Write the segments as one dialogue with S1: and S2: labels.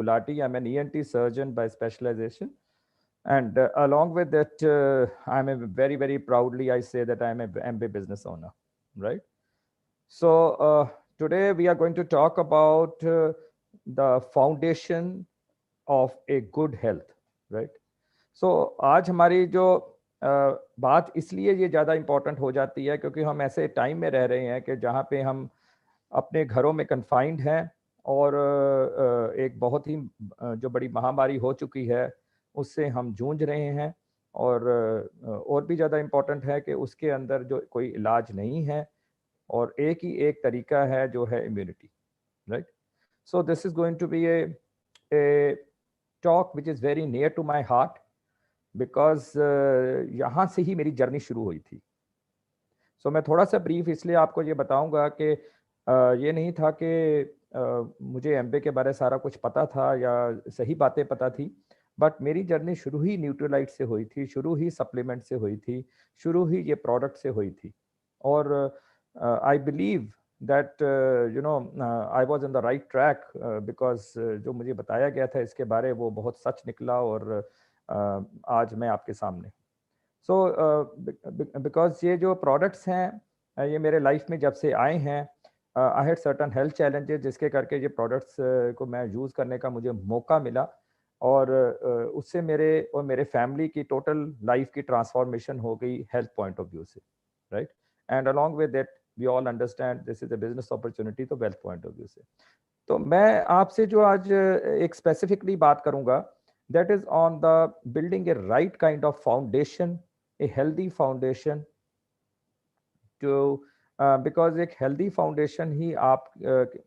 S1: Gulati. I'm an ENT surgeon by specialization. And along with that, I'm a very, very proudly, I say that I'm a MBA business owner, right? So today we are going to talk about the foundation of a good health, right? So आज हमारी जो बात इसलिए ये ज़्यादा important हो जाती है क्योंकि हम ऐसे टाइम में रह रहे हैं कि जहाँ पे हम अपने घरों में कन्फाइंड हैं और एक बहुत ही जो बड़ी महामारी हो चुकी है उससे हम जूझ रहे हैं और भी ज़्यादा इम्पोर्टेंट है कि उसके अंदर जो कोई इलाज नहीं है और एक ही एक तरीका है जो है immunity, right? So this is going to be a talk which is very near to my heart because यहाँ से ही मेरी जर्नी शुरू हुई थी। सो मैं थोड़ा सा ब्रीफ इसलिए आपको ये बताऊंगा कि ये नहीं था कि मुझे एमबीए के बारे सारा कुछ पता था या सही बातें पता थी, बट मेरी जर्नी शुरू ही न्यूट्रीलाइट से हुई थी, शुरू ही सप्लीमेंट से हुई थी, शुरू ही ये प्रोडक्ट से हुई थी। और I believe that I was in the right track because जो मुझे बताया गया था इसके बारे वो बहुत सच निकला और आज मैं आपके सामने। सो बिकॉज ये जो प्रोडक्ट्स हैं ये मेरे लाइफ में जब से आए हैं, I had certain health challenges जिसके करके ये प्रोडक्ट्स को मैं यूज़ करने का मुझे मौका मिला और उससे मेरे और मेरे फैमिली की टोटल लाइफ की ट्रांसफॉर्मेशन हो गई हेल्थ पॉइंट ऑफ व्यू से, right? And along with that we all understand this is a business opportunity, तो वेल्थ पॉइंट ऑफ व्यू से। तो मैं आपसे जो आज एक स्पेसिफिकली बात करूंगा that is on the building A right kind of foundation, a healthy foundation to because एक हेल्दी फाउंडेशन ही आप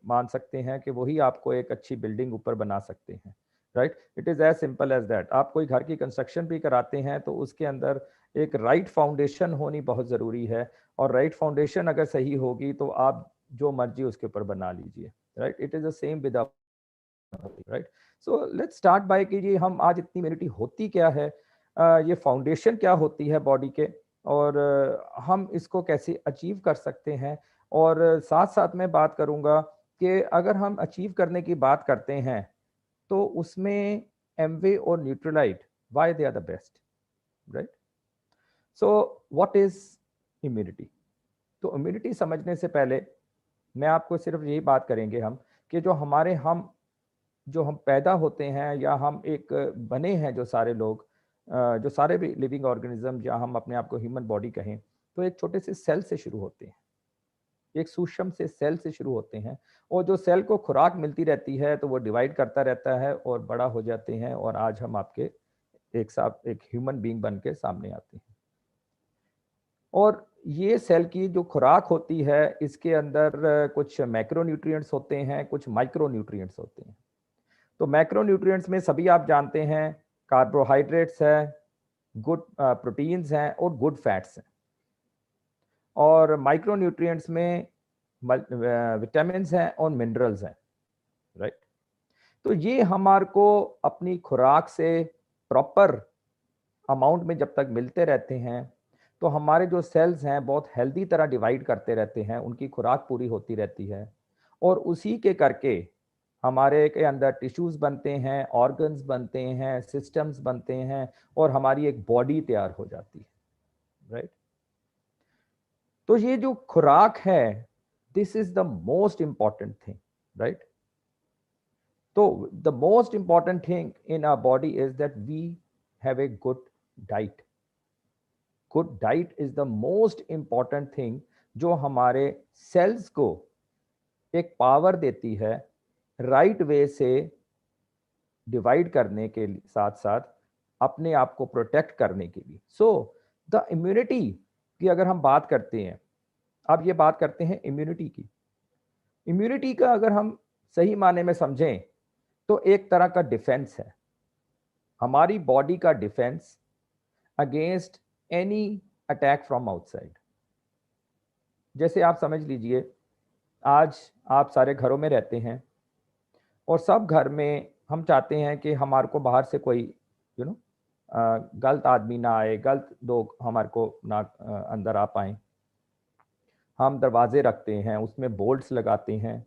S1: मान सकते हैं कि वही आपको एक अच्छी बिल्डिंग ऊपर बना सकते हैं, right? It is as simple as that. आप कोई घर की कंस्ट्रक्शन भी कराते हैं तो उसके अंदर एक राइट फाउंडेशन होनी बहुत ज़रूरी है, और राइट फाउंडेशन अगर सही होगी तो आप जो मर्जी उसके ऊपर बना लीजिए, right? It is the same with, right? So let's start by कि ये हम आज इतनी इम्यूनिटी होती क्या है, ये फाउंडेशन क्या होती है बॉडी के, और हम इसको कैसे अचीव कर सकते हैं। और साथ साथ मैं बात करूंगा कि अगर हम अचीव करने की बात करते हैं तो उसमें एमवे और Nutrilite why they are the best, right? So what is immunity? तो इम्यूनिटी समझने से पहले मैं आपको सिर्फ यही बात करेंगे हम कि जो हम पैदा होते हैं या हम एक बने हैं, जो सारे लोग जो सारे भी लिविंग ऑर्गेनिज्म या हम अपने आप को ह्यूमन बॉडी कहें तो एक छोटे से सेल से शुरू होते हैं, एक सूक्ष्म से सेल से शुरू होते हैं, और जो सेल को खुराक मिलती रहती है तो वो डिवाइड करता रहता है और बड़ा हो जाते हैं, और आज हम आपके एक साथ एक ह्यूमन बीइंग बन के सामने आते हैं। और ये सेल की जो खुराक होती है इसके अंदर कुछ मैक्रो न्यूट्रिएंट्स होते हैं, कुछ माइक्रो न्यूट्रिएंट्स होते हैं। तो मैक्रो न्यूट्रिएंट्स में सभी आप जानते हैं कार्बोहाइड्रेट्स है, गुड प्रोटीन्स हैं और गुड फैट्स हैं। और माइक्रो न्यूट्रिएंट्स में विटामिन्स हैं और मिनरल्स हैं, राइट? तो ये हमारे को अपनी खुराक से प्रॉपर अमाउंट में जब तक मिलते रहते हैं तो हमारे जो सेल्स हैं बहुत हेल्दी तरह डिवाइड करते रहते हैं, उनकी खुराक पूरी होती रहती है, और उसी के करके हमारे के अंदर टिश्यूज बनते हैं, ऑर्गन्स बनते हैं, सिस्टम्स बनते हैं, और हमारी एक बॉडी तैयार हो जाती है, राइट? तो ये जो खुराक है this is the most important thing, right? तो the most important thing in our body is that we have a good diet. Good diet is the most important thing जो हमारे सेल्स को एक पावर देती है राइट वे से divide करने के साथ साथ अपने आप को प्रोटेक्ट करने के लिए। सो द इम्यूनिटी की अगर हम बात करते हैं, अब ये बात करते हैं इम्यूनिटी की। इम्यूनिटी का अगर हम सही माने में समझें तो एक तरह का डिफेंस है, हमारी बॉडी का defence against any attack from outside. जैसे आप समझ लीजिए आज आप सारे घरों में रहते हैं और सब घर में हम चाहते हैं कि हमारे को बाहर से कोई गलत आदमी ना आए, गलत लोग हमारे को ना अंदर आ पाए। हम दरवाजे रखते हैं, उसमें बोल्ट्स लगाते हैं,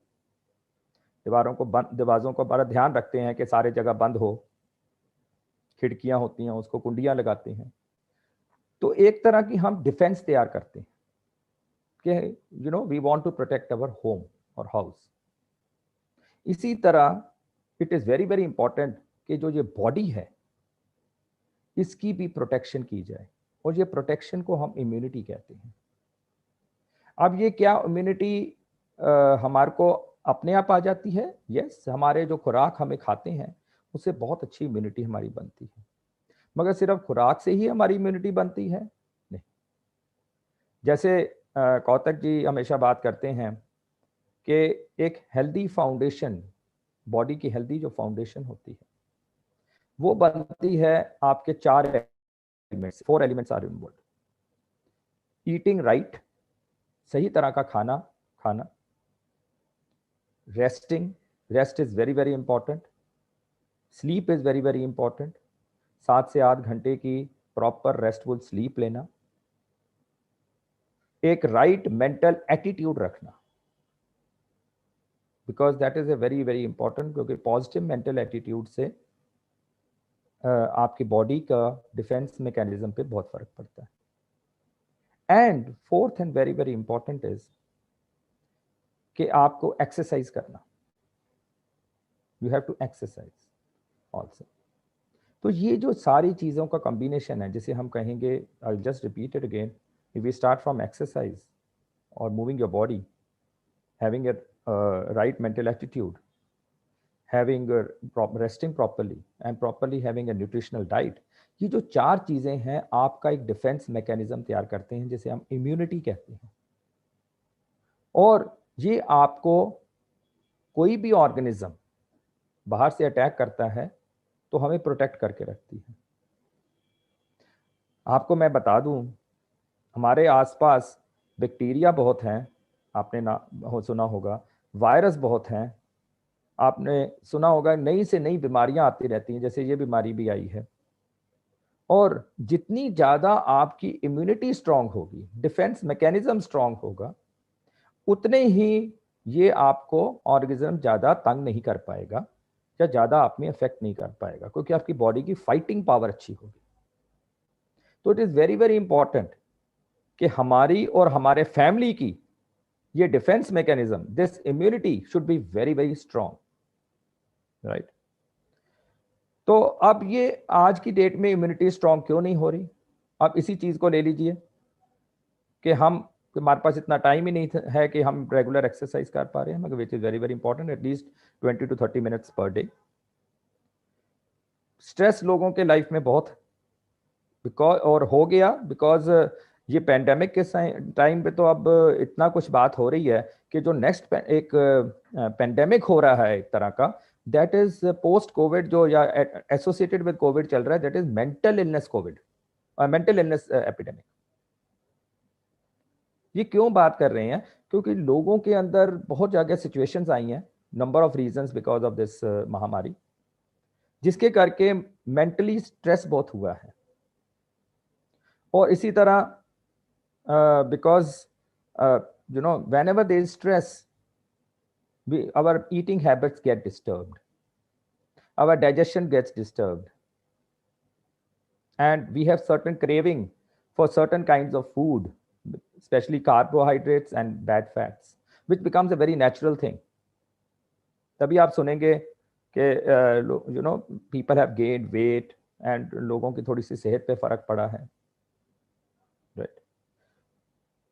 S1: दरवाज़ों को बड़ा ध्यान रखते हैं कि सारे जगह बंद हो, खिड़कियां होती हैं उसको कुंडियां लगाते हैं। तो एक तरह की हम डिफेंस तैयार करते हैं कि we want to protect our home और हाउस। इसी तरह it is very very important कि जो ये बॉडी है इसकी भी प्रोटेक्शन की जाए, और ये प्रोटेक्शन को हम इम्यूनिटी कहते हैं। अब ये क्या इम्यूनिटी हमारे को अपने आप आ जाती है? यस, हमारे जो खुराक हमें खाते हैं उससे बहुत अच्छी इम्यूनिटी हमारी बनती है, मगर सिर्फ खुराक से ही हमारी इम्यूनिटी बनती है? नहीं। जैसे कौतक जी हमेशा बात करते हैं कि एक हेल्दी फाउंडेशन, बॉडी की हेल्दी जो फाउंडेशन होती है वो बनती है आपके 4 elements, 4 elements are involve. Eating right, सही तरह का खाना खाना, resting, rest is very very important, sleep is very very important, 7 से 8 घंटे की प्रॉपर रेस्टफुल स्लीप लेना, एक राइट मेंटल एटीट्यूड रखना, because that is a very very important, क्योंकि पॉजिटिव मेंटल एटीट्यूड से आपकी बॉडी का डिफेंस मैकेनिज्म पे बहुत फर्क पड़ता है। And fourth and very very important is कि आपको एक्सरसाइज करना, you have to exercise also. तो ये जो सारी चीज़ों का कॉम्बिनेशन है, जिसे हम कहेंगे, I just repeat it again, if we start from exercise और moving your body, having a right mental attitude, having resting properly and properly having a nutritional diet, ये जो 4 चीज़ें हैं आपका एक डिफेंस मैकेनिज्म तैयार करते हैं जिसे हम इम्यूनिटी कहते हैं। और ये आपको कोई भी ऑर्गेनिज्म बाहर से अटैक करता है तो हमें प्रोटेक्ट करके रखती है। आपको मैं बता दूं, हमारे आसपास बैक्टीरिया बहुत हैं, आपने सुना होगा, वायरस बहुत हैं, आपने सुना होगा नई से नई बीमारियां आती रहती हैं, जैसे ये बीमारी भी आई है। और जितनी ज़्यादा आपकी इम्यूनिटी स्ट्रांग होगी, डिफेंस मैकेनिज्म स्ट्रांग होगा, उतने ही ये आपको ऑर्गेनिज्म ज़्यादा तंग नहीं कर पाएगा या ज़्यादा आप में इफेक्ट नहीं कर पाएगा, क्योंकि आपकी बॉडी की फाइटिंग पावर अच्छी होगी। तो it is very very important कि हमारी और हमारे फैमिली की ये defence mechanism, this immunity should be very very strong, right. तो अब ये आज की डेट में इम्यूनिटी स्ट्रांग क्यों नहीं हो रही? आप इसी चीज़ को ले लीजिए कि हमारे पास इतना टाइम ही नहीं है कि हम रेगुलर एक्सरसाइज कर पा रहे हैं, मगर विच is very very important, at least 20 to 30 minutes per day. Stress लोगों के लाइफ में बहुत और हो गया, बिकॉज ये पैंडेमिक के टाइम पे तो अब इतना कुछ बात हो रही है कि जो नेक्स्ट एक पैंडेमिक हो रहा है एक तरह का, दैट इज पोस्ट कोविड, जो या एसोसिएटेड विद कोविड चल रहा है, that is mental illness Covid, mental illness epidemic. ये क्यों बात कर रहे हैं? क्योंकि लोगों के अंदर बहुत ज्यादा सिचुएशंस आई हैं, number of reasons because of this महामारी, जिसके करके मेंटली स्ट्रेस बहुत हुआ है। और इसी तरह because whenever there is stress, our eating habits get disturbed, our digestion gets disturbed, and we have certain craving for certain kinds of food, especially carbohydrates and bad fats, which becomes a very natural thing. तभी आप सुनेंगे कि people have gained weight and लोगों की थोड़ी सी सेहत पे फर्क पड़ा है, right?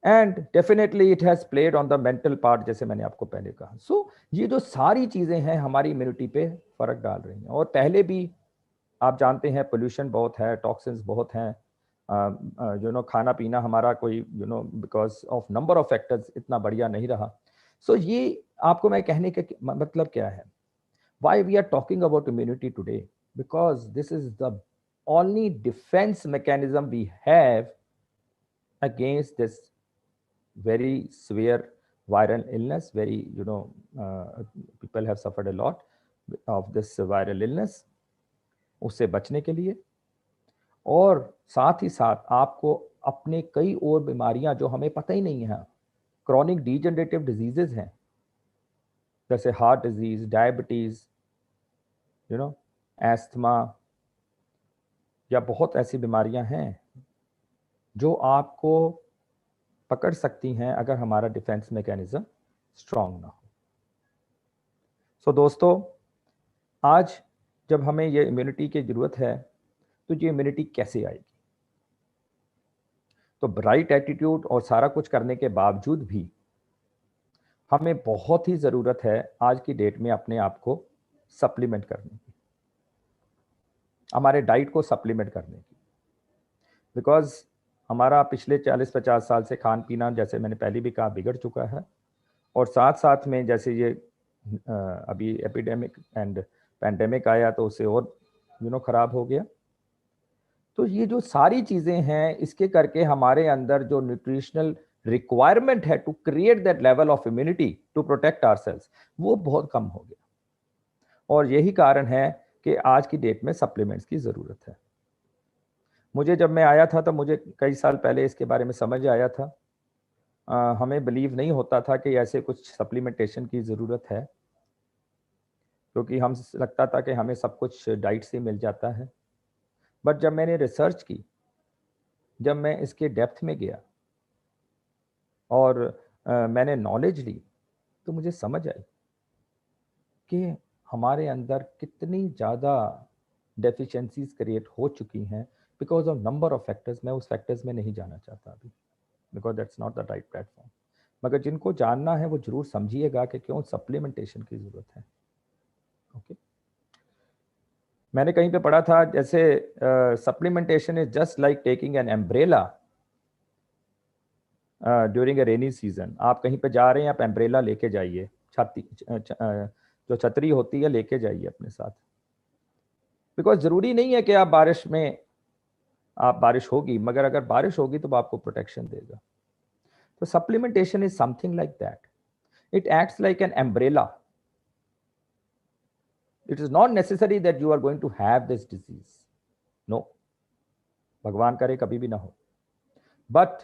S1: And definitely it has played on the mental part, जैसे मैंने आपको पहले कहा। सो ये जो सारी चीज़ें हैं हमारी इम्यूनिटी पे फर्क डाल रही हैं। और पहले भी आप जानते हैं पोल्यूशन बहुत है, टॉक्सिन्स बहुत हैं, खाना पीना हमारा कोई because of number of factors इतना बढ़िया नहीं रहा। सो ये आपको मैं कहने का मतलब क्या है, why we are talking about immunity today, because this is the only defence mechanism we have against this very severe viral illness, people have suffered a lot of this viral illness, उससे बचने के लिए। और साथ ही साथ आपको अपने कई और बीमारियां जो हमें पता ही नहीं है, क्रॉनिक डीजनरेटिव डिजीजेज हैं, जैसे हार्ट डिजीज, डायबिटीज, एस्थमा, या बहुत ऐसी बीमारियां हैं जो आपको पकड़ सकती हैं अगर हमारा डिफेंस मैकेनिज्म स्ट्रांग ना हो। सो दोस्तों, आज जब हमें ये इम्यूनिटी की जरूरत है, तो ये इम्यूनिटी कैसे आएगी? तो राइट एटीट्यूड और सारा कुछ करने के बावजूद भी हमें बहुत ही ज़रूरत है आज की डेट में अपने आप को सप्लीमेंट करने की, हमारे डाइट को सप्लीमेंट करने की। बिकॉज हमारा पिछले 40-50 साल से खान पीना, जैसे मैंने पहले भी कहा, बिगड़ चुका है। और साथ साथ में जैसे ये अभी एपिडेमिक एंड पैंडेमिक आया तो उससे और ख़राब हो गया। तो ये जो सारी चीज़ें हैं, इसके करके हमारे अंदर जो न्यूट्रिशनल रिक्वायरमेंट है to create that level of immunity to protect ourselves, वो बहुत कम हो गया। और यही कारण है कि आज की डेट में सप्लीमेंट्स की ज़रूरत है। मुझे जब मैं आया था तो मुझे कई साल पहले इसके बारे में समझ आया था। हमें बिलीव नहीं होता था कि ऐसे कुछ सप्लीमेंटेशन की ज़रूरत है, क्योंकि हम लगता था कि हमें सब कुछ डाइट से मिल जाता है। बट जब मैंने रिसर्च की, जब मैं इसके डेप्थ में गया और मैंने नॉलेज ली, तो मुझे समझ आई कि हमारे अंदर कितनी ज़्यादा डेफिशिएंसीज क्रिएट हो चुकी हैं because of number of factors. मैं उस फैक्टर्स में नहीं जाना चाहता अभी, because that's not the right platform. मगर जिनको जानना है वो जरूर समझिएगा कि क्यों सप्लीमेंटेशन की ज़रूरत है। ओके, मैंने कहीं पे पढ़ा था, जैसे supplementation is just like taking N umbrella during a rainy season. आप कहीं पे जा रहे हैं, आप एम्ब्रेला लेके जाइए, जो छतरी होती है लेके जाइए अपने साथ। बिकॉज ज़रूरी नहीं है कि आप बारिश होगी, मगर अगर बारिश होगी तो वो आपको प्रोटेक्शन देगा। तो supplementation is something like that, it acts like an umbrella. It is not necessary that you are going to have this disease, no, भगवान करे कभी भी ना हो। बट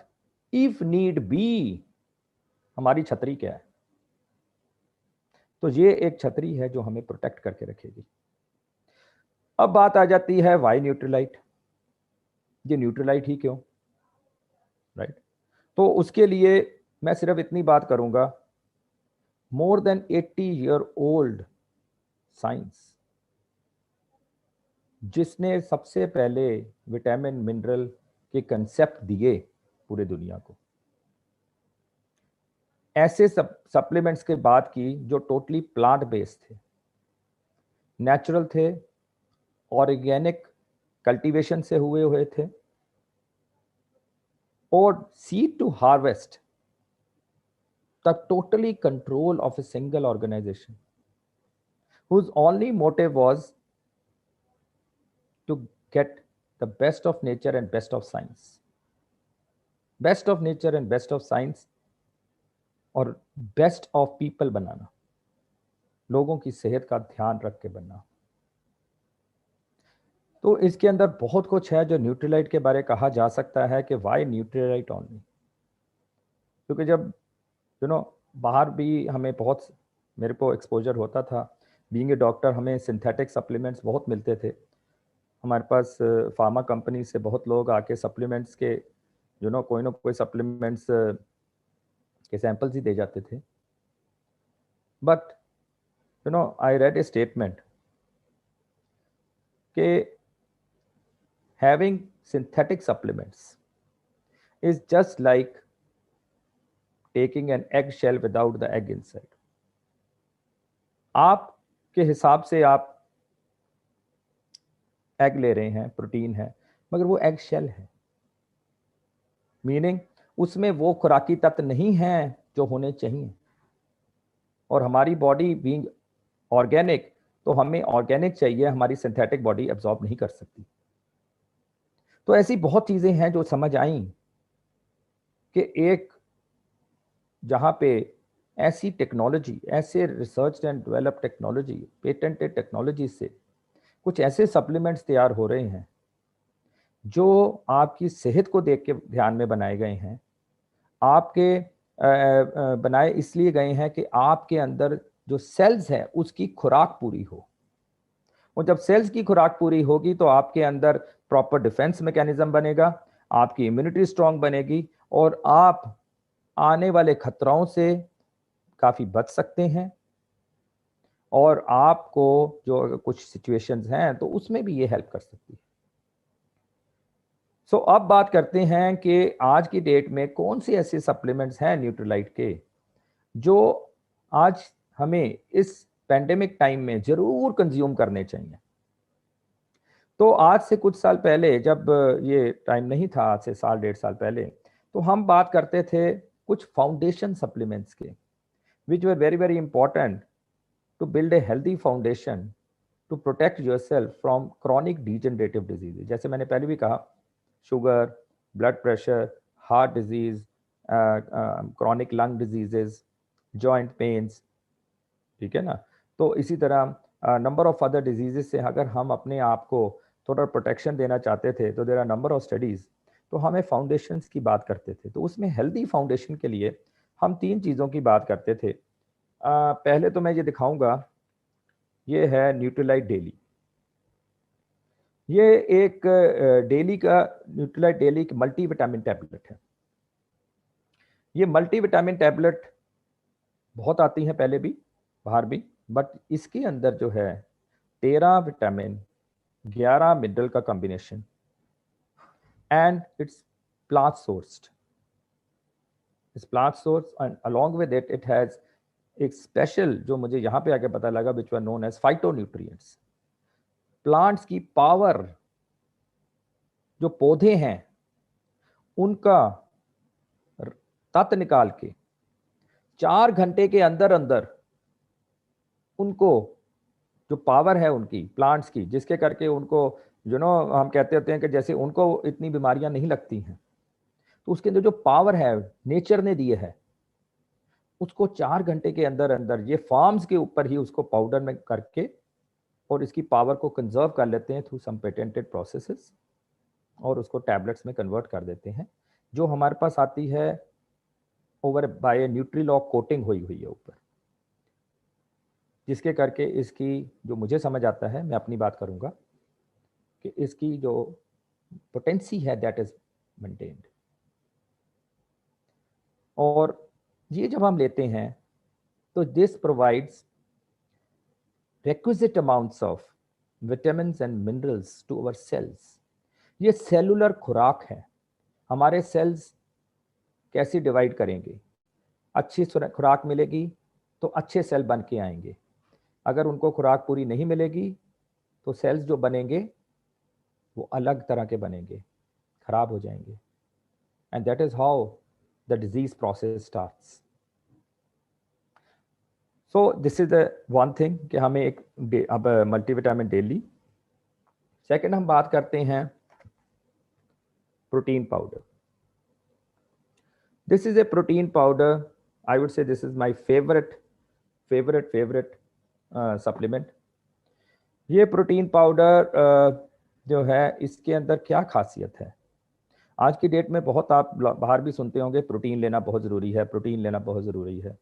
S1: इफ नीड बी, हमारी छतरी क्या है? तो ये एक छतरी है जो हमें प्रोटेक्ट करके रखेगी। अब बात आ जाती है वाई न्यूट्रीलाइट। ये न्यूट्रीलाइट ही क्यों, राइट? तो उसके लिए मैं सिर्फ इतनी बात करूंगा, मोर देन 80-year-old साइंस, जिसने सबसे पहले विटामिन मिनरल के कंसेप्ट दिए पूरे दुनिया को, ऐसे सप्लीमेंट्स के बात की जो टोटली प्लांट बेस्ड थे, नेचुरल थे, ऑर्गेनिक कल्टीवेशन से हुए थे, और seed to harvest the totally control of a single organization whose only motive was to get the best of nature and best of science. Best of nature and best of science और best of people बनाना, लोगों की सेहत का ध्यान रख के बनना। तो इसके अंदर बहुत कुछ है जो न्यूट्रीलाइट के बारे कहा जा सकता है कि वाई न्यूट्रीलाइट ओनली। क्योंकि जब बाहर भी हमें बहुत, मेरे को एक्सपोजर होता था, बीइंग ए डॉक्टर, हमें सिंथेटिक सप्लीमेंट्स बहुत मिलते थे। हमारे पास फार्मा कंपनी से बहुत लोग आके सप्लीमेंट्स के कोई ना कोई सप्लीमेंट्स के सैंपल्स ही दे जाते थे। But I read a statement कि having synthetic supplements is just like taking an egg shell without the egg inside. आपके हिसाब से आप एग ले रहे हैं, प्रोटीन है, मगर वो एग शेल है, मीनिंग उसमें वो खुराकी तत्व नहीं है जो होने चाहिए। और हमारी बॉडी बीइंग ऑर्गेनिक, तो हमें ऑर्गेनिक चाहिए, हमारी सिंथेटिक बॉडी एब्जॉर्ब नहीं कर सकती। तो ऐसी बहुत चीजें हैं जो समझ आई कि एक जहां पे ऐसी टेक्नोलॉजी, ऐसे research and develop technology, patented technology से कुछ ऐसे सप्लीमेंट्स तैयार हो रहे हैं जो आपकी सेहत को देख के ध्यान में बनाए गए हैं, आपके बनाए इसलिए गए हैं कि आपके अंदर जो सेल्स है उसकी खुराक पूरी हो। और जब सेल्स की खुराक पूरी होगी तो आपके अंदर प्रॉपर डिफेंस मैकेनिज्म बनेगा, आपकी इम्यूनिटी स्ट्रांग बनेगी और आप आने वाले खतरों से काफी बच सकते हैं। और आपको जो कुछ सिचुएशंस हैं तो उसमें भी ये हेल्प कर सकती है। सो अब बात करते हैं कि आज की डेट में कौन से ऐसे सप्लीमेंट्स हैं न्यूट्रीलाइट के जो आज हमें इस पेंडेमिक टाइम में जरूर कंज्यूम करने चाहिए। तो आज से कुछ साल पहले, जब ये टाइम नहीं था, आज से साल डेढ़ साल पहले, तो हम बात करते थे कुछ फाउंडेशन सप्लीमेंट्स के, which were very very important to build a healthy foundation to protect yourself from chronic degenerative disease. जैसे मैंने पहले भी कहा, sugar, blood pressure, heart disease, chronic lung diseases, joint pains, ठीक है ना। तो इसी तरह नंबर ऑफ अदर डिजीजेस से अगर हम अपने आप को थोड़ा प्रोटेक्शन देना चाहते थे तो there are number of studies, तो हमें फाउंडेशंस की बात करते थे। तो उसमें हेल्दी फाउंडेशन के लिए हम 3 चीज़ों की बात करते थे। पहले तो मैं ये दिखाऊंगा, ये है न्यूट्रीलाइट डेली। ये एक डेली का न्यूट्रीलाइट डेली की मल्टी विटामिन टैबलेट है। ये मल्टी विटामिन टैबलेट बहुत आती हैं पहले भी, बाहर भी, बट इसके अंदर जो है 13 विटामिन, 11 मिनरल का combination, and it's plant sourced. इस plant source and along with it it has एक स्पेशल, जो मुझे यहाँ पे आके पता लगा, which were known as phytonutrients. Plants की पावर, जो पौधे हैं उनका तत्व निकाल के 4 घंटे के अंदर अंदर उनको जो पावर है उनकी प्लांट्स की, जिसके करके उनको हम कहते होते हैं कि जैसे उनको इतनी बीमारियां नहीं लगती हैं, तो उसके अंदर जो पावर है नेचर ने दिए है, उसको 4 घंटे के अंदर अंदर ये फार्म्स के ऊपर ही उसको पाउडर में करके और इसकी पावर को कंजर्व कर लेते हैं थ्रू सम पेटेंटेड प्रोसेसेस, और उसको टैबलेट्स में कन्वर्ट कर देते हैं, जो हमारे पास आती है ओवर बाय न्यूट्रीलॉक कोटिंग हुई हुई है ऊपर, जिसके करके इसकी, जो मुझे समझ आता है, मैं अपनी बात करूंगा, कि इसकी जो पोटेंसी है दैट इज मेंटेन्ड। और ये जब हम लेते हैं तो this provides requisite amounts of vitamins and minerals to our cells। ये सेलुलर खुराक है। हमारे सेल्स कैसे डिवाइड करेंगे? अच्छी खुराक मिलेगी तो अच्छे सेल बन के आएंगे, अगर उनको खुराक पूरी नहीं मिलेगी तो सेल्स जो बनेंगे वो अलग तरह के बनेंगे, खराब हो जाएंगे, and that is how the disease process starts. So this is the one thing कि हमें एक अब मल्टीविटामिन डेली। सेकंड हम बात करते हैं protein powder. This is a protein powder, I would say this is my favourite supplement. ये protein powder जो है, इसके अंदर क्या खासियत है? आज की डेट में बहुत आप बाहर भी सुनते होंगे, प्रोटीन लेना बहुत ज़रूरी है, प्रोटीन लेना बहुत ज़रूरी है।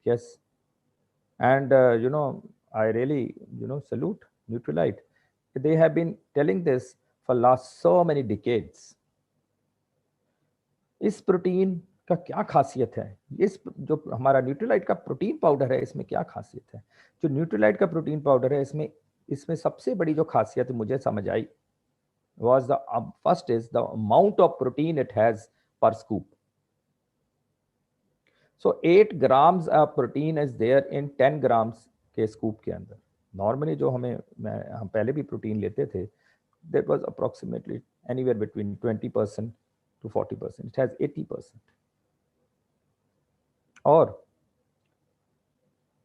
S1: Yes, and I really salute Nutrilite. They have been telling this for last so many decades. इस प्रोटीन का क्या खासियत है? इस जो हमारा न्यूट्रीलाइट का प्रोटीन पाउडर है, इसमें क्या खासियत है? जो न्यूट्रीलाइट का प्रोटीन पाउडर है, इसमें सबसे बड़ी जो खासियत मुझे समझ आई was the first is the amount of protein it has per scoop. So 8 grams of protein is there in 10 grams के स्कूप के अंदर। नॉर्मली जो हम पहले भी प्रोटीन लेते थे, that was approximately anywhere between 20% to 40%. It has 80%। और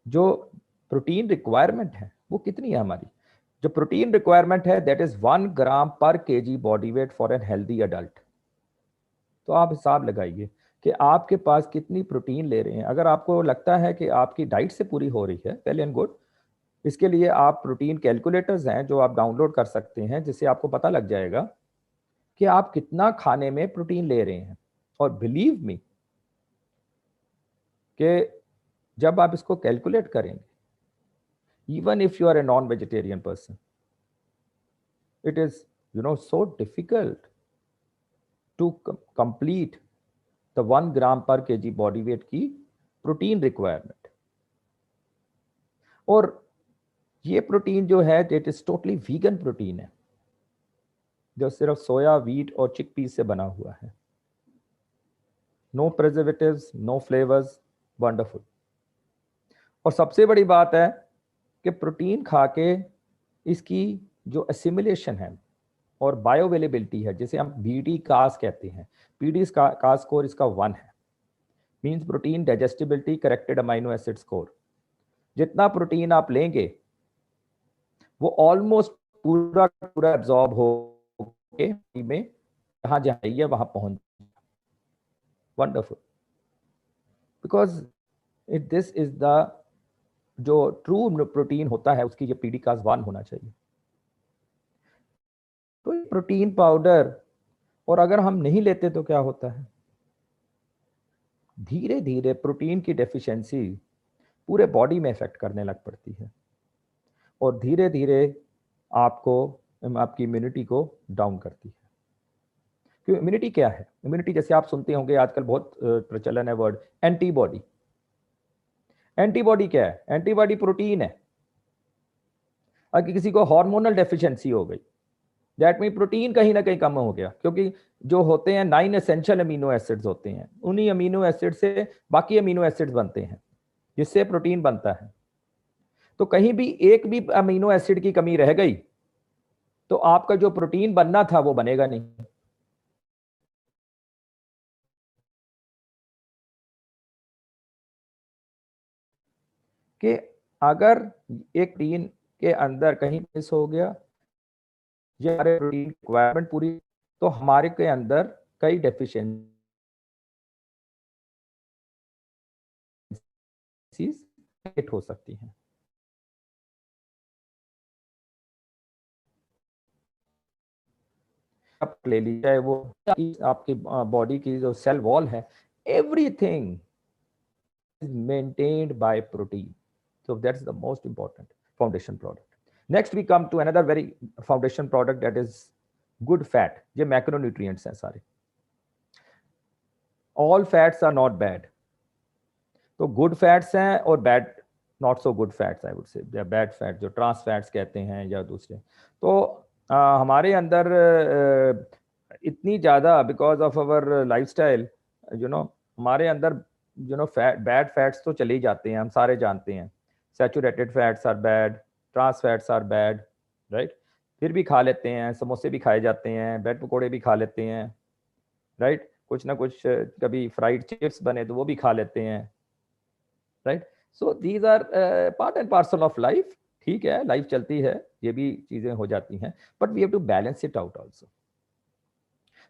S1: जो प्रोटीन रिक्वायरमेंट है वो कितनी है हमारी? जो प्रोटीन रिक्वायरमेंट है दैट इज 1 ग्राम पर KG body weight for an healthy adult. तो आप हिसाब लगाइए कि आपके पास कितनी प्रोटीन ले रहे हैं। अगर आपको लगता है कि आपकी डाइट से पूरी हो रही है, वेल एंड गुड। इसके लिए आप प्रोटीन कैलकुलेटर्स हैं जो आप डाउनलोड कर सकते हैं, जिससे आपको पता लग जाएगा कि आप कितना खाने में प्रोटीन ले रहे हैं। और बिलीव मी कि जब आप इसको कैलकुलेट करेंगे, even if you are a non-vegetarian person, it is so difficult to complete the 1 gram per kg body weight की प्रोटीन रिक्वायरमेंट। और ये प्रोटीन जो है it is totally vegan protein है, जो सिर्फ सोया, व्हीट और चिकपीस से बना हुआ है। No preservatives, no flavours, wonderful. और सबसे बड़ी बात है कि प्रोटीन खा के इसकी जो एसिमिलेशन है और बायो अवेलेबिलिटी है, जिसे हम बीडी कास कहते हैं, पीडी कास स्कोर इसका 1 है, means protein digestibility corrected amino acid score. जितना प्रोटीन आप लेंगे वो ऑलमोस्ट पूरा पूरा एब्जॉर्ब हो के में जहां जाइए वहां पहुंच। Wonderful, because this is the जो ट्रू प्रोटीन होता है उसकी ये पीडी कास 1 होना चाहिए। तो ये प्रोटीन पाउडर, और अगर हम नहीं लेते तो क्या होता है, धीरे धीरे प्रोटीन की डेफिशिएंसी पूरे बॉडी में इफेक्ट करने लग पड़ती है और धीरे धीरे आपको आपकी इम्यूनिटी को डाउन करती है। क्यों इम्यूनिटी क्या है? इम्यूनिटी जैसे आप सुनते होंगे आजकल बहुत प्रचलन है वर्ड एंटीबॉडी। एंटीबॉडी क्या है? एंटीबॉडी प्रोटीन है। अगर किसी को हार्मोनल डेफिशिएंसी हो गई, दैट मीन प्रोटीन कहीं ना कहीं कम हो गया, क्योंकि जो होते हैं 9 एसेंशियल अमीनो एसिड्स होते हैं, उन्हीं अमीनो एसिड से बाकी अमीनो एसिड्स बनते हैं जिससे प्रोटीन बनता है। तो कहीं भी एक भी अमीनो एसिड की कमी रह गई तो आपका जो प्रोटीन बनना था वो बनेगा नहीं। कि अगर एक प्रोटीन के अंदर कहीं मिस हो गया, ये हमारे प्रोटीन रिक्वायरमेंट पूरी, तो हमारे के अंदर कई डेफिशिएंसीज हो सकती हैं। आप ले लीजिए, चाहे वो आपकी बॉडी की जो सेल वॉल है, everything is maintained by protein. So that's the most important foundation product. Next we come to another very foundation product, that is good fat. ये macronutrients हैं सारे। All fats are not bad. तो good fats हैं और bad not so good fats I would say, they are bad fats जो trans fats कहते हैं या दूसरे। तो हमारे अंदर इतनी ज़्यादा because of our lifestyle, हमारे अंदर bad fats तो चले ही जाते हैं, हम सारे जानते हैं। Saturated fats are bad, trans fats are bad, right. फिर भी खा लेते हैं, समोसे भी खाए जाते हैं, ब्रेड पकौड़े भी खा लेते हैं, राइट। कुछ ना कुछ कभी फ्राइड चिप्स बने तो वो भी खा लेते हैं, right. So these are part and parcel of life. ठीक है, लाइफ चलती है, ये भी चीज़ें हो जाती हैं, but we have to balance it out also.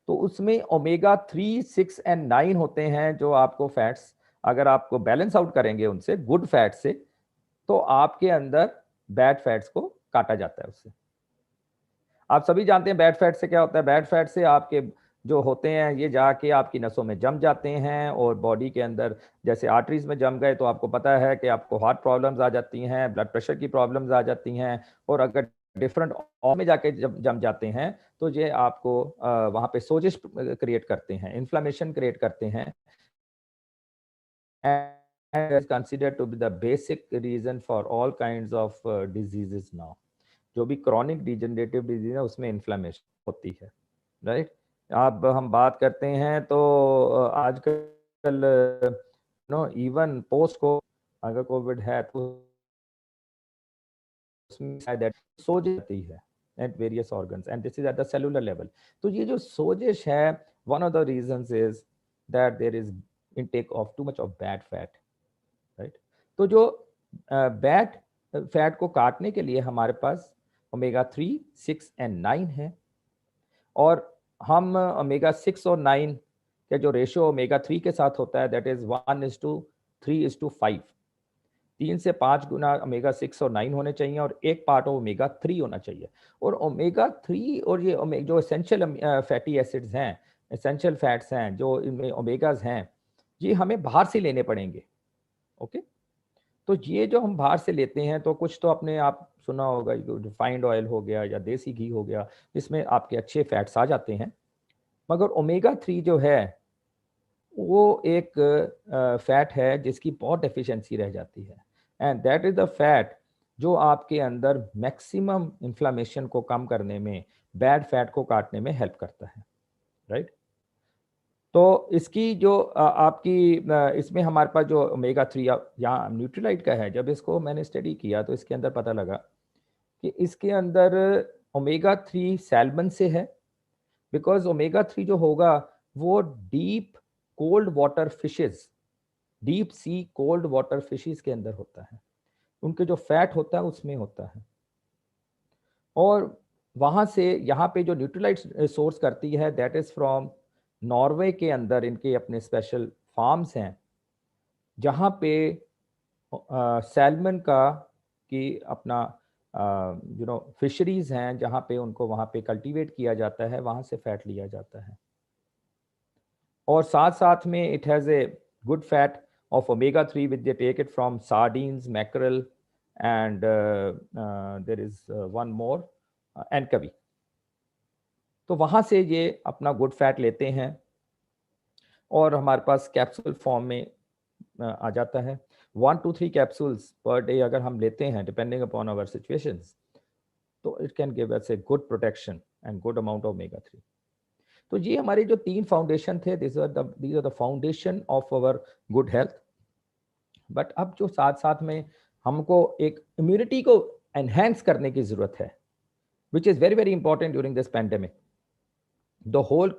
S1: तो उसमें ओमेगा 3, 6 एंड 9 होते हैं जो आपको फैट्स, अगर आपको बैलेंस आउट करेंगे उनसे, गुड फैट से, तो आपके अंदर बैड फैट्स को काटा जाता है उससे। आप सभी जानते हैं बैड फैट से क्या होता है। बैड फैट से आपके जो होते हैं ये जाके आपकी नसों में जम जाते हैं और बॉडी के अंदर जैसे आर्टरीज में जम गए तो आपको पता है कि आपको हार्ट प्रॉब्लम्स आ जाती हैं, ब्लड प्रेशर की प्रॉब्लम्स आ जाती हैं, और अगर डिफरेंट ऑर्गन में जाके जम जाते हैं तो ये आपको वहाँ पे सोजिश क्रिएट करते हैं, इन्फ्लेमेशन क्रिएट करते हैं, and is considered to be the basic reason for all kinds of diseases now। जो भी क्रॉनिक डिजेनरेटिव डिजीज है उसमें इन्फ्लेमेशन होती है, राइट। अब हम बात करते हैं तो आजकल इवन पोस्ट को अगर कोविड है तो उसमें सोजिश है at various organs, and this is at the cellular level. तो ये जो सोजिश है, one of the reasons is that there is intake of too much of bad fat, right. तो जो बैड फैट को काटने के लिए हमारे पास ओमेगा 3, 6 एंड 9 है, और हम ओमेगा 6 और 9 का जो रेशियो ओमेगा 3 के साथ होता है दैट इज 1:3:5। 3 से 5 गुना ओमेगा 6 और 9 होने चाहिए और एक पार्ट ऑफ ओमेगा 3 होना चाहिए। और ओमेगा 3 और ये जो एसेंशियल फैटी एसिड्स हैं, एसेंशियल फैट्स हैं, जो इनमें ओमेगाज हैं, ये हमें बाहर से लेने पड़ेंगे, ओके। तो ये जो हम बाहर से लेते हैं, तो कुछ तो अपने आप सुना होगा, जो रिफाइंड ऑयल हो गया या देसी घी हो गया, जिसमें आपके अच्छे फैट्स आ जाते हैं। मगर ओमेगा 3 जो है, वो एक फैट है जिसकी बहुत डेफिशिएंसी रह जाती है, and that is the fat जो आपके अंदर मैक्सिमम इन्फ्लेमेशन को कम करने में, बैड फैट को काटने में हेल्प करता है, राइट? तो इसकी जो आपकी इसमें हमारे पास जो ओमेगा 3 यहाँ न्यूट्रीलाइट का है, जब इसको मैंने स्टडी किया तो इसके अंदर पता लगा कि इसके अंदर ओमेगा 3 सैल्मन से है, बिकॉज़ ओमेगा 3 जो होगा वो deep cold water fishes, deep sea cold water fishes के अंदर होता है। उनके जो फैट होता है उसमें होता है। और वहाँ से यहाँ पे जो न्यूट्रीलाइट्स सोर्स करती है, दैट इज़ फ्रॉम नॉर्वे के अंदर इनके अपने स्पेशल फार्म्स हैं, जहाँ पे सैल्मन का की अपना फिशरीज़ हैं, जहाँ पे उनको वहाँ पे कल्टीवेट किया जाता है, वहाँ से फैट लिया जाता है। और साथ-साथ में it has a good fat of omega 3 which they take it from sardines, mackerel and there is one more anchovy। तो वहाँ से ये अपना गुड फैट लेते हैं और हमारे पास कैप्सूल फॉर्म में आ जाता है। 1 to 3 कैप्सूल्स पर डे अगर हम लेते हैं डिपेंडिंग अपॉन आवर सिचुएशंस, तो it can give us a good protection and good amount of omega 3। तो ये हमारे जो 3 फाउंडेशन थे, these are the foundation of our good health। But अब जो साथ-साथ में हमको एक इम्यूनिटी को एनहांस करने की ज़रूरत है, which is very, very important during this pandemic. The whole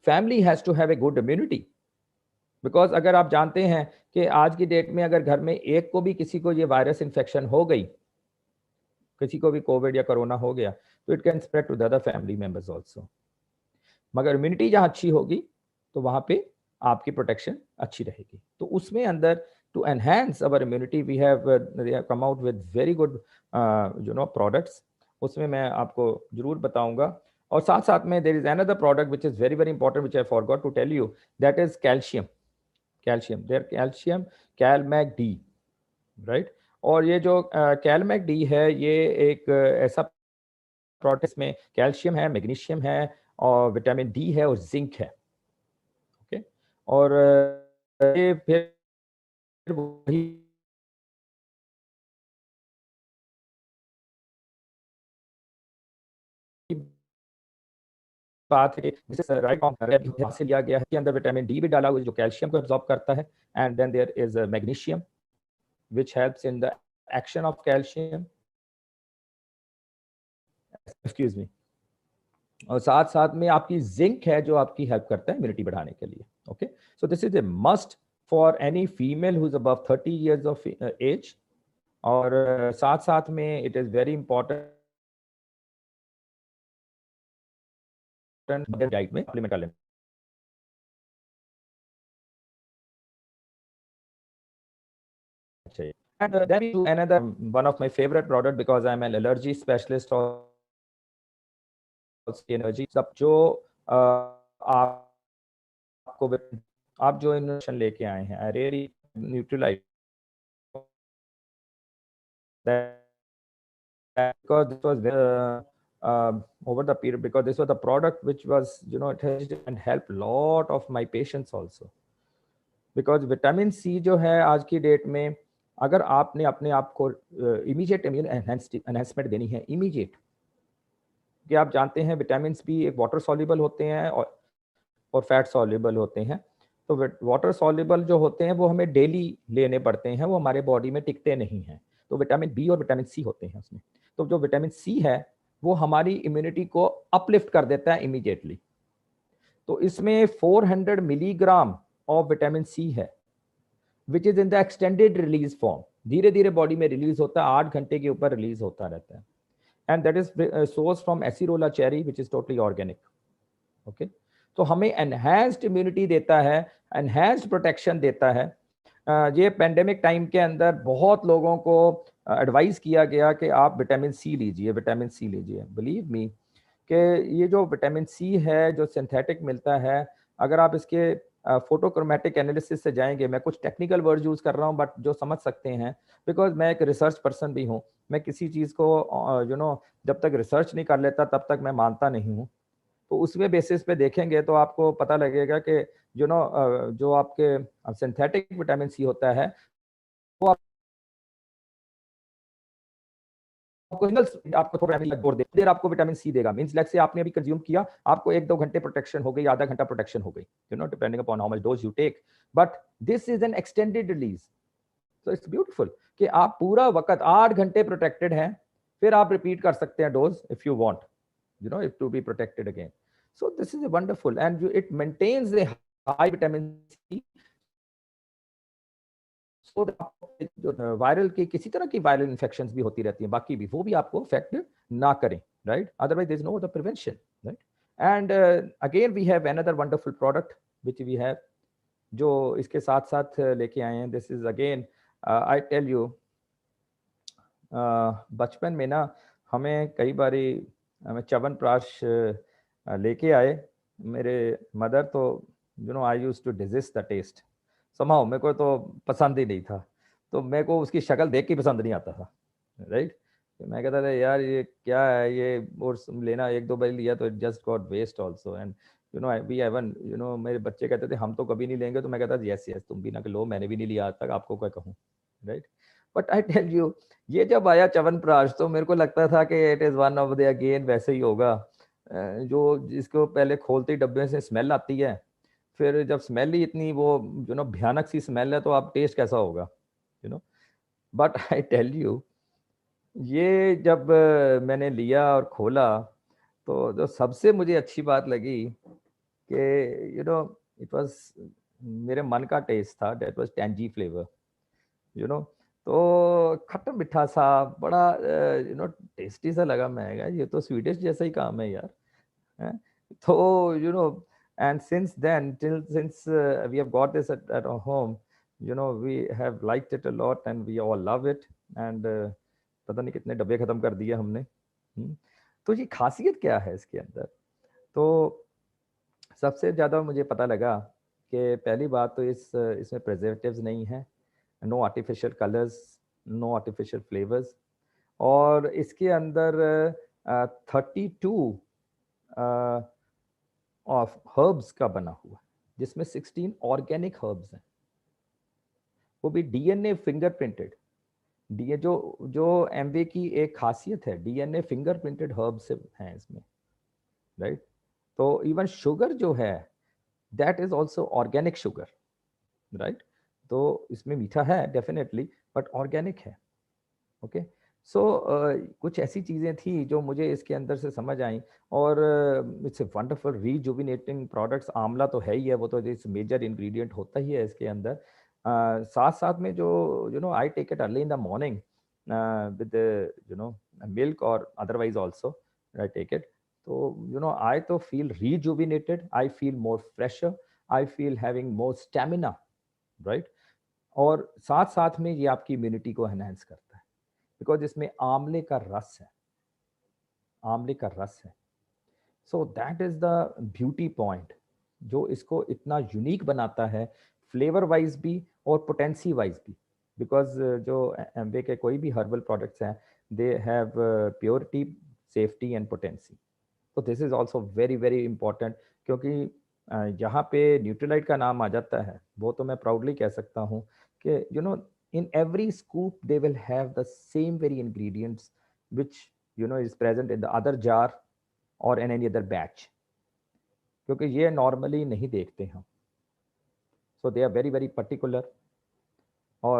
S1: family has to have a good immunity, because अगर आप जानते हैं कि आज की डेट में अगर घर में एक को भी किसी को ये वायरस इन्फेक्शन हो गई, किसी को भी कोविड या कोरोना हो गया, तो it can spread to the other family members also. मगर इम्यूनिटी जहाँ अच्छी होगी, तो वहाँ पे आपकी प्रोटेक्शन अच्छी रहेगी। तो उसमें अंदर to enhance our immunity we have come out with very good products. उसमें मैं आपको ज़रूर बताऊँगा। और साथ-साथ में there is another product which is very, very important which I forgot to tell you, that is calcium. Calcium, there calcium, Cal Mag D, right? और ये जो कैलमैक डी है, ये एक ऐसा प्रोडक्ट, इसमें कैल्शियम है, मैग्नीशियम है और विटामिन डी है और ज़िंक है, ओके? और ये फिर वही बात है कि जिसे राइट फ्रॉम से लिया गया है, इसके अंदर विटामिन डी भी डाला हुआ है जो कैल्शियम को एब्ज़ॉर्ब करता है, and then there is magnesium which helps in the action of calcium, excuse me. और साथ-साथ में आपकी ज़िंक है जो आपकी हेल्प करता है इम्यूनिटी बढ़ाने के लिए, okay? So this is a must for any female who is above 30 years of age. और साथ-साथ में it is very important diet में सप्लीमेंट कर लेना चाहिए। And then we do another one of my favourite product because I am an allergy specialist और energy सब जो आपको आप जो इनोवेशन लेके आए हैं, I really neutralise that because this was over the period, because this was the product which was it has and helped lot of my patients also, because vitamin C जो है आज की डेट में, अगर आपने अपने आप को इमीडिएट इम्यून एनहेंसमेंट देनी है, इमीडिएट, कि आप जानते हैं विटामिन बी एक वाटर सॉल्युबल होते हैं और फैट सॉल्युबल होते हैं। तो वाटर सॉल्युबल जो होते हैं वो हमें डेली लेने पड़ते हैं, वो हमारे बॉडी में टिकते नहीं हैं। तो विटामिन बी और विटामिन सी होते हैं उसमें। तो जो विटामिन सी है वो हमारी इम्यूनिटी को अपलिफ्ट कर देता है इमीडिएटली। तो इसमें 400 मिलीग्राम ऑफ विटामिन सी है, which is in the extended release form. धीरे धीरे बॉडी में रिलीज होता है, 8 घंटे के ऊपर रिलीज होता रहता है, and that is source from acerola cherry which is totally organic, okay? तो हमें एनहांस्ड इम्यूनिटी देता है, एनहांस्ड प्रोटेक्शन देता है। ये पेंडेमिक टाइम के अंदर बहुत लोगों को एडवाइस किया गया कि आप विटामिन सी लीजिए, विटामिन सी लीजिए। बिलीव मी कि ये जो विटामिन सी है जो सिंथेटिक मिलता है, अगर आप इसके फोटोक्रोमेटिक एनालिसिस से जाएंगे। मैं कुछ टेक्निकल वर्ड यूज कर रहा हूँ बट जो समझ सकते हैं, बिकॉज मैं एक रिसर्च पर्सन भी हूँ। मैं किसी चीज को जब तक रिसर्च नहीं कर लेता तब तक मैं मानता नहीं हूँ। तो उसमें बेसिस पे देखेंगे तो आपको पता लगेगा कि जो आपके सिंथेटिक विटामिन सी होता है वो आपको थोड़ा देर आपको विटामिन सी देगा। मींस लेट्स से आपने अभी कंज्यूम किया, आपको 1-2 घंटे प्रोटेक्शन हो गई, आधा घंटा प्रोटेक्शन हो गई, depending upon how much dose you take, but this is an extended release. So it's beautiful कि आप पूरा वक्त 8 घंटे प्रोटेक्टेड हैं, फिर आप रिपीट कर सकते हैं dose if you want, if to be protected again. So this is a wonderful, and it maintains a high vitamin C. So जो वायरल की किसी तरह की वायरल इन्फेक्शंस भी होती रहती हैं, बाकी भी वो भी आपको अफेक्ट ना करें, right? Otherwise there is no other prevention, right? And again we have another wonderful product which we have, जो इसके साथ साथ लेके आए हैं। This is again, I tell you, बचपन में ना हमें कई बारी हमें च्यवनप्राश लेके आए मेरे मदर, तो I use to digest the taste somehow. मेरे को तो पसंद ही नहीं था, तो मेरे को उसकी शक्ल देख के पसंद नहीं आता था, राइट? तो मैं कहता था यार ये क्या है ये, और लेना 1-2 बार लिया तो it just got waste also. And we haven't मेरे बच्चे कहते थे हम तो कभी नहीं लेंगे, तो मैं कहता था यस यस तुम भी ना लो, मैंने भी नहीं लिया आज तक, आपको क्या कहूँ, right? But I tell you, ये जब आया च्यवनप्राश तो मेरे को लगता था कि it is one of the again वैसे ही होगा, जो जिसको पहले खोलते ही डब्बे से स्मेल आती है, फिर जब स्मेल ही इतनी वो भयानक सी स्मेल है, तो आप टेस्ट कैसा होगा, you know. But I tell you, ये जब मैंने लिया और खोला, तो जो सबसे मुझे अच्छी बात लगी कि इट वाज मेरे मन का टेस्ट था, that was tangy flavour, you know. तो खट्टा मीठा सा बड़ा टेस्टी सा लगा। मैं कहा ये तो स्वीडिश जैसा ही काम है यार, हैं? तो and since then till since we have got this at our home, we have liked it a lot and we all love it, and पता नहीं कितने डब्बे खत्म कर दिए हमने। तो ये खासियत क्या है इसके अंदर? तो सबसे ज़्यादा मुझे पता लगा कि पहली बात तो इसमें प्रिजर्वेटिव्स नहीं है, no artificial colours, no artificial flavours, और इसके अंदर 32 ऑफ हर्ब्स का बना हुआ, जिसमें 16 ऑर्गेनिक हर्ब्स हैं, वो भी डीएनए फिंगरप्रिंटेड। डीए जो जो एमवे की एक खासियत है, डीएनए फिंगरप्रिंटेड हर्ब्स हैं इसमें, राइट? तो इवन शुगर जो है that is also organic sugar, right? तो इसमें मीठा है डेफिनेटली, बट ऑर्गेनिक है, ओके। सो कुछ ऐसी चीज़ें थी जो मुझे इसके अंदर से समझ आई, और इट्स ए वंडरफुल रीजुविनेटिंग प्रोडक्ट्स। आंवला तो है ही है, वो तो इस मेजर इंग्रेडिएंट होता ही है इसके अंदर। साथ साथ में जो I take it early in the morning with milk, और otherwise also I take it, तो आई तो feel rejuvenated, I feel more fresher, I feel having more stamina, right? और साथ साथ में ये आपकी इम्यूनिटी को एनहांस करता है, बिकॉज इसमें आंवले का रस है, आंवले का रस है। So that is the beauty point जो इसको इतना यूनिक बनाता है, फ्लेवर वाइज भी और पोटेंसी वाइज भी, बिकॉज जो एम्वे के कोई भी हर्बल प्रोडक्ट्स हैं, they have purity, safety and potency. तो this is also very very important, क्योंकि यहाँ पे न्यूट्रीलाइट का नाम आ जाता है, वो तो मैं प्राउडली कह सकता हूँ कि in every scoop they will have the same very ingredients which is present in the other jar or in any other batch, क्योंकि ये नॉर्मली नहीं देखते हम। so they are very very particular, or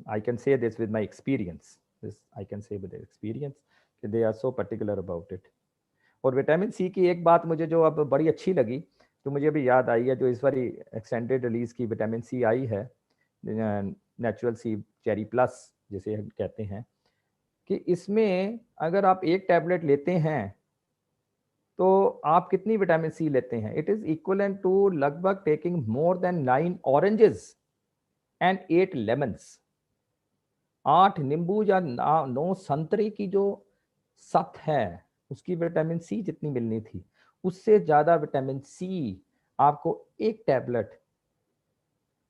S1: I can say this with my experience, this I can say with their experience, कि they are so particular about it। और vitamin C की एक बात मुझे जो अब बड़ी अच्छी लगी, जो मुझे अभी याद आई है, जो इस बारी एक्सटेंडेड रिलीज की विटामिन सी आई है, नेचुरल सी चेरी प्लस जिसे हम कहते हैं, कि इसमें अगर आप एक टैबलेट लेते हैं तो आप कितनी विटामिन सी लेते हैं? इट इज इक्वलेंट टू लगभग taking more than 9 oranges and 8 lemons. 8 नींबू या 9 संतरे की जो सत है, उसकी विटामिन सी जितनी मिलनी थी, उससे ज्यादा विटामिन सी आपको एक tablet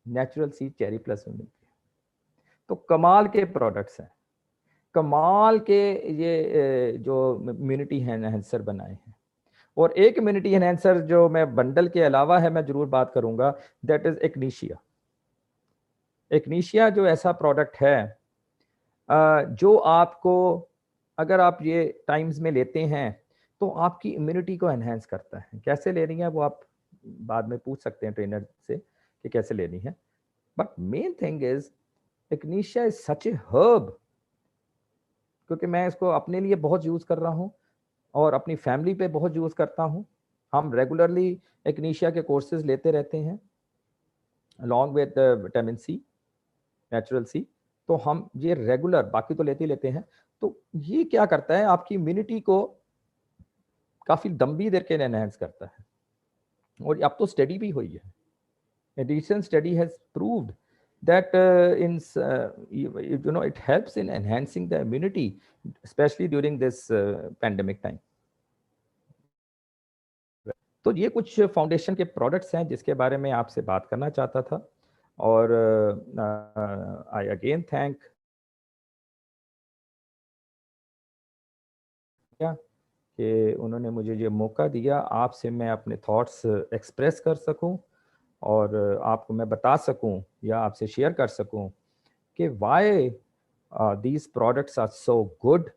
S1: Natural C Cherry Plus में मिलती है। तो कमाल के प्रोडक्ट्स हैं, कमाल के ये जो इम्यूनिटी एनहेंसर बनाए हैं। और एक इम्यूनिटी एनहेंसर जो मैं बंडल के अलावा है मैं जरूर बात करूंगा, दैट इज एक्नीशिया। एक्नीशिया जो ऐसा प्रोडक्ट है जो आपको, अगर आप ये टाइम्स में लेते हैं तो आपकी इम्यूनिटी को एनहेंस करता है। कैसे लेनी है वो आप बाद में पूछ सकते हैं ट्रेनर से कि कैसे लेनी है, but main thing is echinacea is such a herb, क्योंकि मैं इसको अपने लिए बहुत यूज कर रहा हूँ और अपनी फैमिली पे बहुत यूज करता हूँ। हम रेगुलरली एक्नीशिया के कोर्सेज लेते रहते हैं along with vitamin C, natural C. तो हम ये रेगुलर, बाकी तो लेते ही लेते हैं। तो ये क्या करता है, आपकी इम्यूनिटी को काफी लंबी देर के लिए एनहेंस करता है। और अब तो स्टडी भी हुई है, a recent study has proved that it helps in enhancing the immunity, especially during this pandemic time. तो ये कुछ फाउंडेशन के प्रोडक्ट्स हैं जिसके बारे में आपसे बात करना चाहता था। और आई अगेन थैंक कि उन्होंने मुझे ये मौका दिया आपसे मैं अपने थॉट्स एक्सप्रेस कर सकूं और आपको मैं बता सकूं या आपसे शेयर कर सकूं कि Y these products are so good